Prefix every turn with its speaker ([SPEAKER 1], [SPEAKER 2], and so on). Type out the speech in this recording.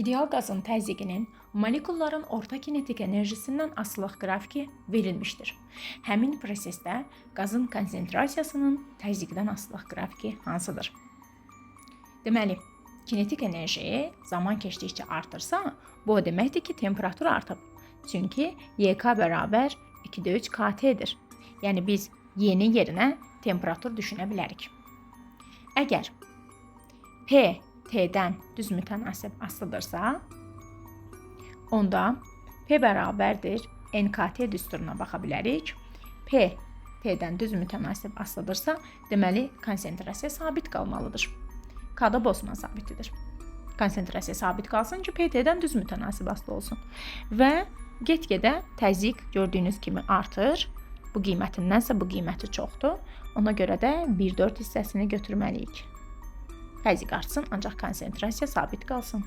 [SPEAKER 1] İdeal qazın təzyiqinin molekulların orta kinetik enerjisindən asılılıq qrafiki verilmişdir. Həmin prosesdə qazın konsentrasiyasının təzyiqdən asılılıq qrafiki hansıdır? Deməli, kinetik enerji zaman keçdikcə artırsa, bu o deməkdir ki, temperatur artıb. Çünki YK bərabər 2-3 KT-dir. Yəni biz Y-nin yerinə temperatur düşünə bilərik. Əgər P T-dən düz mütənasib asılıdırsa, onda P bərabərdir NKT düsturuna baxa bilərik. P T-dən düz mütənasib asılıdırsa, deməli konsentrasiya sabit qalmalıdır. K-da Boltzmann sabitidir. Konsentrasiya sabit qalsın ki, PT-dən düz mütənasib asılı olsun. Və get-gedə təzyiq gördüyünüz kimi artır. Bu qiymətindənsə bu qiyməti çoxdur. Ona görə də 1/4 hissəsini götürməliyik. Təzyiq artsın, ancaq konsentrasiya sabit qalsın.